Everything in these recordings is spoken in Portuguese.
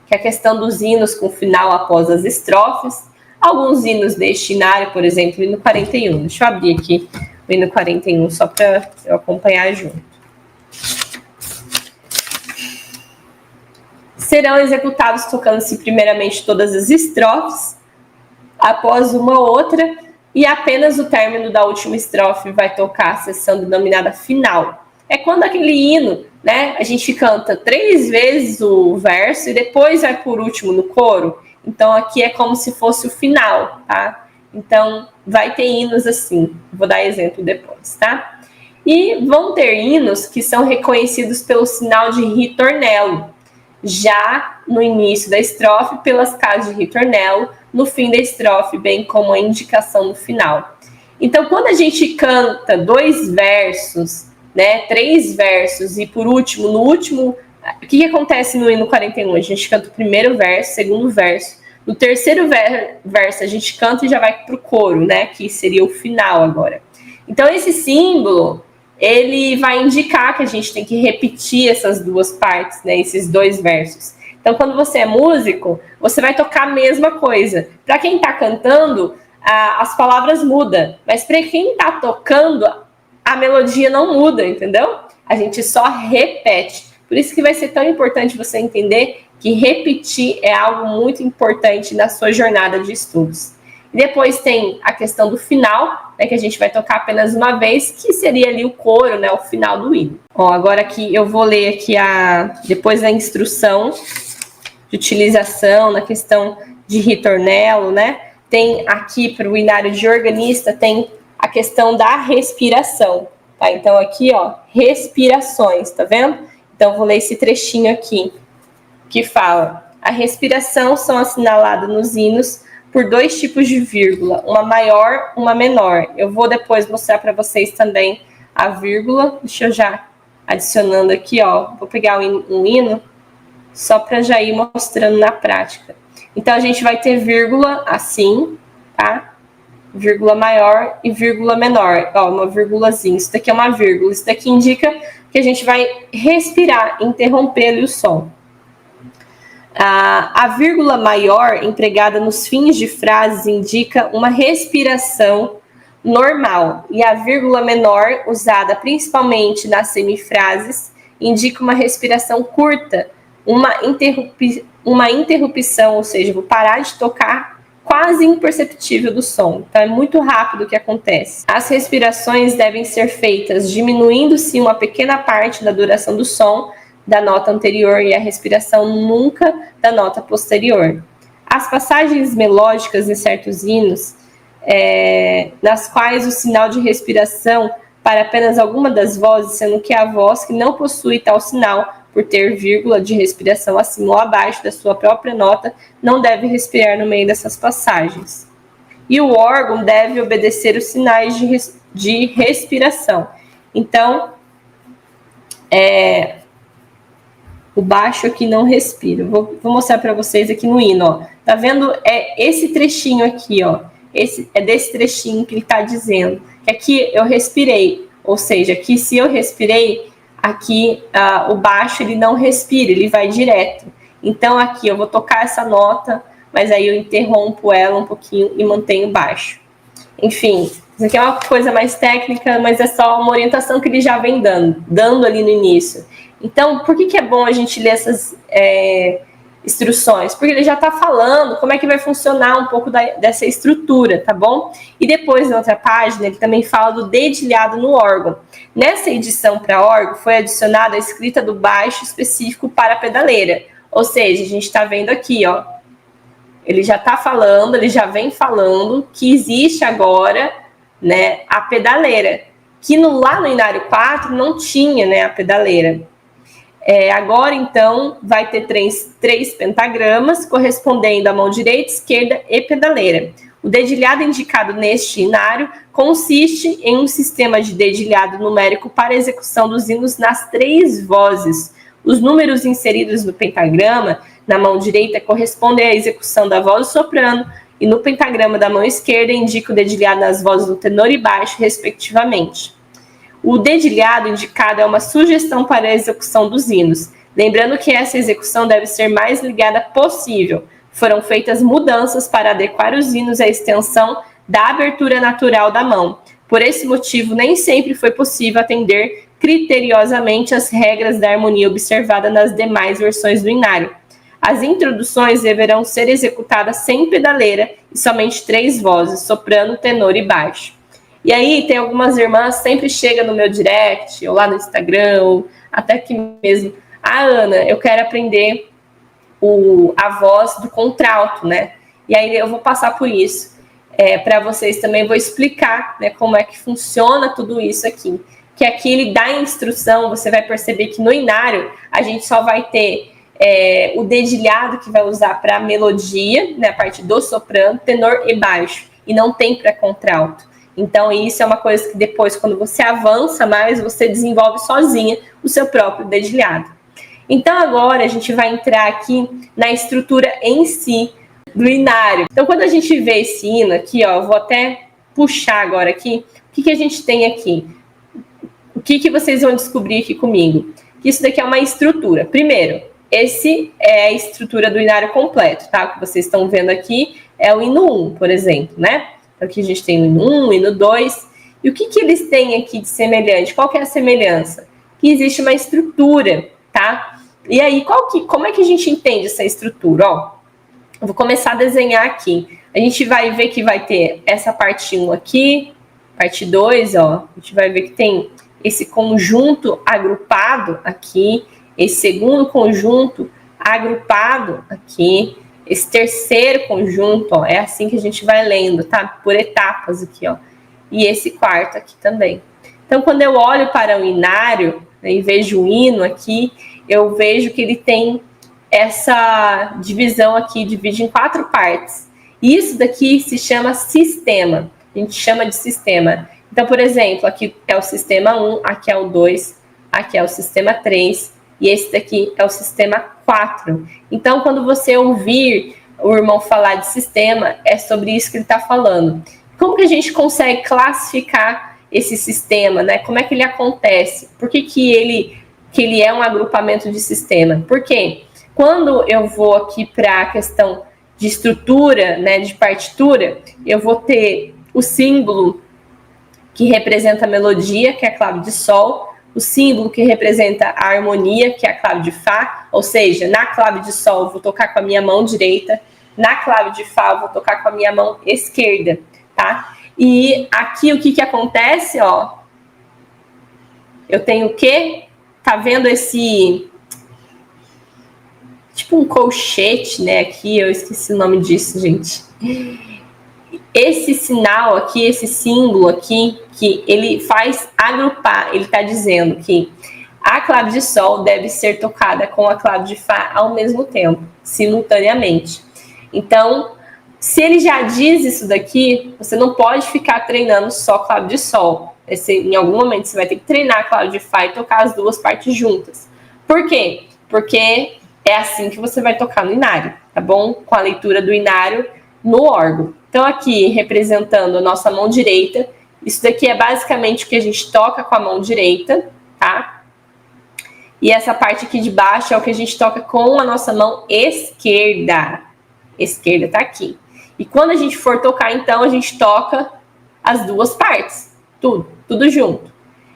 que é a questão dos hinos com final após as estrofes. Alguns hinos deste inário, por exemplo, o hino 41. Deixa eu abrir aqui o hino 41 só para eu acompanhar junto. Serão executados tocando-se primeiramente todas as estrofes, após uma outra, e apenas o término da última estrofe vai tocar a seção denominada final. É quando aquele hino, né, a gente canta 3 vezes o verso e depois vai por último no coro. Então aqui é como se fosse o final, tá? Então vai ter hinos assim, vou dar exemplo depois, tá? E vão ter hinos que são reconhecidos pelo sinal de ritornelo, já no início da estrofe pelas casas de ritornelo, no fim da estrofe, bem como a indicação no final. Então, quando a gente canta 2 versos, né, 3 versos, e por último, no último, o que acontece no hino 41? A gente canta o primeiro verso, segundo verso, no terceiro verso a gente canta e já vai para o coro, né, que seria o final agora. Então, esse símbolo, ele vai indicar que a gente tem que repetir essas 2 partes, né, esses 2 versos. Então, quando você é músico, você vai tocar a mesma coisa. Para quem está cantando, as palavras mudam, mas para quem está tocando, a melodia não muda, entendeu? A gente só repete. Por isso que vai ser tão importante você entender que repetir é algo muito importante na sua jornada de estudos. E depois tem a questão do final, né, que a gente vai tocar apenas uma vez, que seria ali o coro, né, o final do hino. Ó, agora aqui eu vou ler aqui depois a instrução de utilização na questão de ritornelo, né? Tem aqui para o inário de organista, tem a questão da respiração, tá? Então aqui, ó, respirações, tá vendo? Então vou ler esse trechinho aqui, que fala: a respiração são assinaladas nos hinos por 2 tipos de vírgula, uma maior, uma menor. Eu vou depois mostrar para vocês também a vírgula. Deixa eu já adicionando aqui, ó, vou pegar um hino só para já ir mostrando na prática. Então, a gente vai ter vírgula assim, tá? Vírgula maior e vírgula menor. Ó, uma vírgulazinha. Isso daqui é uma vírgula. Isso daqui indica que a gente vai respirar, interromper o som. A vírgula maior, empregada nos fins de frases, indica uma respiração normal. E a vírgula menor, usada principalmente nas semifrases, indica uma respiração curta, uma interrupção, ou seja, vou parar de tocar, quase imperceptível do som. Então é muito rápido o que acontece. As respirações devem ser feitas diminuindo-se uma pequena parte da duração do som da nota anterior e a respiração nunca da nota posterior. As passagens melódicas em certos hinos, nas quais o sinal de respiração para apenas alguma das vozes, sendo que a voz que não possui tal sinal, por ter vírgula de respiração acima ou abaixo da sua própria nota, não deve respirar no meio dessas passagens. E o órgão deve obedecer os sinais de respiração. Então, o baixo aqui não respira. Vou mostrar para vocês aqui no hino, ó. Tá vendo? É esse trechinho aqui, ó. É desse trechinho que ele está dizendo. Que aqui eu respirei. Ou seja, aqui se eu respirei, aqui o baixo ele não respira, ele vai direto. Então aqui eu vou tocar essa nota, mas aí eu interrompo ela um pouquinho e mantenho baixo. Enfim, isso aqui é uma coisa mais técnica, mas é só uma orientação que ele já vem dando ali no início. Então, por que é bom a gente ler essas instruções? Porque ele já está falando como é que vai funcionar um pouco dessa estrutura, tá bom? E depois, na outra página, ele também fala do dedilhado no órgão. Nessa edição para órgão, foi adicionada a escrita do baixo específico para a pedaleira. Ou seja, a gente está vendo aqui, ó. Ele já está falando, ele já vem falando que existe agora, né, a pedaleira. Que lá no inário 4 não tinha, né, a pedaleira. Agora, então, vai ter três pentagramas, correspondendo à mão direita, esquerda e pedaleira. O dedilhado indicado neste inário consiste em um sistema de dedilhado numérico para execução dos hinos nas 3 vozes. Os números inseridos no pentagrama, na mão direita, correspondem à execução da voz soprano, e no pentagrama da mão esquerda indica o dedilhado nas vozes do tenor e baixo, respectivamente. O dedilhado indicado é uma sugestão para a execução dos hinos. Lembrando que essa execução deve ser mais ligada possível. Foram feitas mudanças para adequar os hinos à extensão da abertura natural da mão. Por esse motivo, nem sempre foi possível atender criteriosamente as regras da harmonia observada nas demais versões do inário. As introduções deverão ser executadas sem pedaleira e somente 3 vozes, soprano, tenor e baixo. E aí tem algumas irmãs que sempre chegam no meu direct, ou lá no Instagram, ou até aqui mesmo. Ana, eu quero aprender a voz do contralto, né? E aí eu vou passar por isso para vocês também, vou explicar, né, como é que funciona tudo isso aqui. Que aqui ele dá instrução, você vai perceber que no inário a gente só vai ter o dedilhado que vai usar para melodia, né, a parte do soprano, tenor e baixo, e não tem para contralto. Então isso é uma coisa que depois, quando você avança mais, você desenvolve sozinha o seu próprio dedilhado. Então agora a gente vai entrar aqui na estrutura em si do inário. Então quando a gente vê esse hino aqui, ó, eu vou até puxar agora aqui, o que a gente tem aqui? O que vocês vão descobrir aqui comigo? Que isso daqui é uma estrutura. Primeiro, esse é a estrutura do inário completo, tá? O que vocês estão vendo aqui é o hino 1, por exemplo, né? Então aqui a gente tem o hino 1, o hino 2. E o que eles têm aqui de semelhante? Qual que é a semelhança? Que existe uma estrutura, tá? E aí, como é que a gente entende essa estrutura? Ó, eu vou começar a desenhar aqui. A gente vai ver que vai ter essa parte 1 aqui, parte 2, ó. A gente vai ver que tem esse conjunto agrupado aqui, esse segundo conjunto agrupado aqui, esse terceiro conjunto, ó, é assim que a gente vai lendo, tá? Por etapas aqui, ó. E esse quarto aqui também. Então, quando eu olho para o inário, né, e vejo o hino aqui, eu vejo que ele tem essa divisão aqui, divide em 4 partes. Isso daqui se chama sistema. A gente chama de sistema. Então, por exemplo, aqui é o sistema 1, aqui é o 2, aqui é o sistema 3, e esse daqui é o sistema 4. Então, quando você ouvir o irmão falar de sistema, é sobre isso que ele está falando. Como que a gente consegue classificar esse sistema, né? Como é que ele acontece? Por que ele é um agrupamento de sistema? Porque quando eu vou aqui para a questão de estrutura, né, de partitura, eu vou ter o símbolo que representa a melodia, que é a clave de sol, o símbolo que representa a harmonia, que é a clave de Fá, ou seja, na clave de sol eu vou tocar com a minha mão direita, na clave de Fá eu vou tocar com a minha mão esquerda, tá? E aqui o que acontece, ó, eu tenho o quê? Tá vendo esse, tipo um colchete, né, aqui, eu esqueci o nome disso, gente. Esse sinal aqui, esse símbolo aqui, que ele faz agrupar, ele está dizendo que a clave de sol deve ser tocada com a clave de Fá ao mesmo tempo, simultaneamente. Então, se ele já diz isso daqui, você não pode ficar treinando só clave de sol. Em algum momento você vai ter que treinar a clave de Fá e tocar as duas partes juntas. Por quê? Porque é assim que você vai tocar no inário, tá bom? Com a leitura do inário no órgão. Então, aqui, representando a nossa mão direita, isso daqui é basicamente o que a gente toca com a mão direita, tá? E essa parte aqui de baixo é o que a gente toca com a nossa mão esquerda. Esquerda tá aqui. E quando a gente for tocar, então, a gente toca as duas partes. Tudo junto.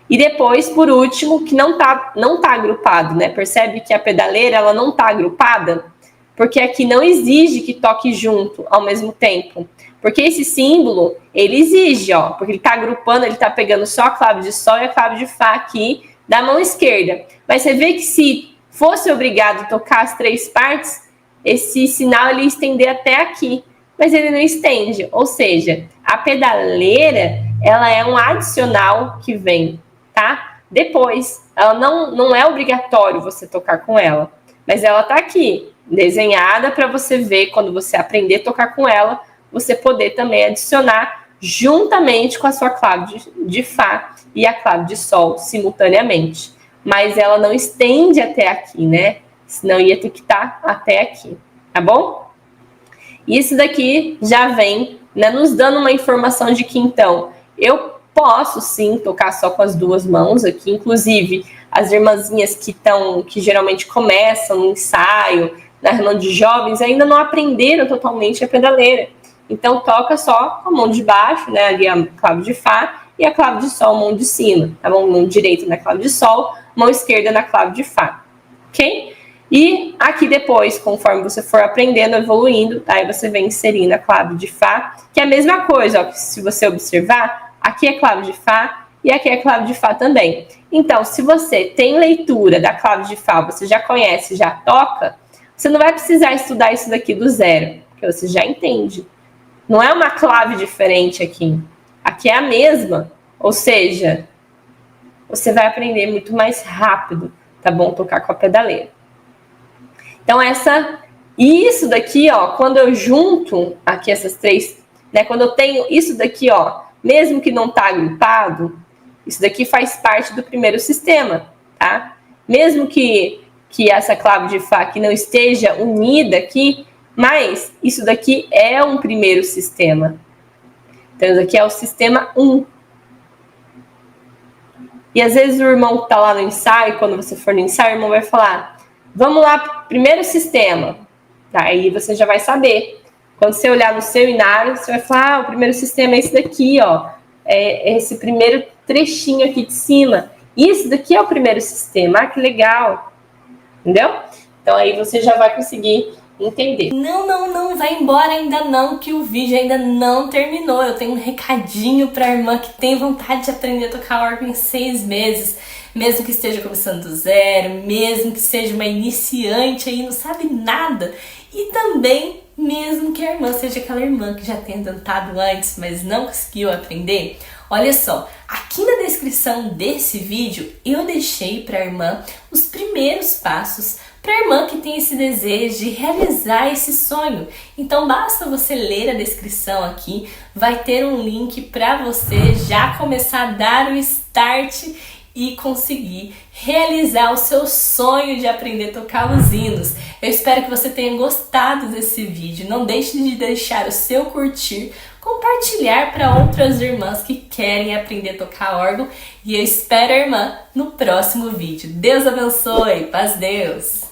E depois, por último, que não tá agrupado, né? Percebe que a pedaleira, ela não tá agrupada? Porque aqui não exige que toque junto ao mesmo tempo. Porque esse símbolo, ele exige, ó, porque ele tá agrupando, ele tá pegando só a clave de sol e a clave de Fá aqui da mão esquerda. Mas você vê que se fosse obrigado a tocar as 3 partes, esse sinal ele ia estender até aqui. Mas ele não estende. Ou seja, a pedaleira, ela é um adicional que vem, tá? Depois, ela não é obrigatório você tocar com ela. Mas ela tá aqui, desenhada para você ver, quando você aprender a tocar com ela, você poder também adicionar juntamente com a sua clave de Fá e a clave de sol simultaneamente. Mas ela não estende até aqui, né? Senão ia ter que estar até aqui, tá bom? Isso daqui já vem, né, nos dando uma informação de que, então, eu Posso sim tocar só com as duas mãos aqui, inclusive as irmãzinhas que geralmente começam no ensaio, na reunião de jovens, ainda não aprenderam totalmente a pedaleira. Então toca só com a mão de baixo, né, ali a clave de Fá, e a clave de Sol, mão de cima, tá bom? Mão direita na clave de Sol, mão esquerda na clave de Fá, ok? E aqui depois, conforme você for aprendendo, evoluindo, aí você vem inserindo a clave de Fá, que é a mesma coisa, ó, se você observar, aqui é clave de Fá e aqui é clave de Fá também. Então, se você tem leitura da clave de Fá, você já conhece, já toca, você não vai precisar estudar isso daqui do zero, porque você já entende. Não é uma clave diferente aqui. Aqui é a mesma, ou seja, você vai aprender muito mais rápido, tá bom? Tocar com a pedaleira. Então, isso daqui, ó, quando eu junto aqui essas três, né, quando eu tenho isso daqui, ó, mesmo que não tá agrupado, isso daqui faz parte do primeiro sistema, tá? Mesmo que essa clave de Fá aqui não esteja unida aqui, mas isso daqui é um primeiro sistema. Então, isso aqui é o sistema 1. E às vezes o irmão tá lá no ensaio, quando você for no ensaio, o irmão vai falar: vamos lá, primeiro sistema. Aí você já vai saber. Quando você olhar no seu inário, você vai falar: o primeiro sistema é esse daqui, ó. É esse primeiro trechinho aqui de cima. Isso daqui é o primeiro sistema. Ah, que legal. Entendeu? Então aí você já vai conseguir entender. Não vai embora ainda não, que o vídeo ainda não terminou. Eu tenho um recadinho pra irmã que tem vontade de aprender a tocar órgão em 6 meses. Mesmo que esteja começando do zero, mesmo que seja uma iniciante aí, não sabe nada. E também, mesmo que a irmã seja aquela irmã que já tenha tentado antes, mas não conseguiu aprender. Olha só, aqui na descrição desse vídeo eu deixei para a irmã os primeiros passos para a irmã que tem esse desejo de realizar esse sonho. Então basta você ler a descrição aqui, vai ter um link para você já começar a dar o start e conseguir realizar o seu sonho de aprender a tocar os hinos. Eu espero que você tenha gostado desse vídeo. Não deixe de deixar o seu curtir, compartilhar para outras irmãs que querem aprender a tocar órgão. E eu espero a irmã no próximo vídeo. Deus abençoe. Paz, Deus.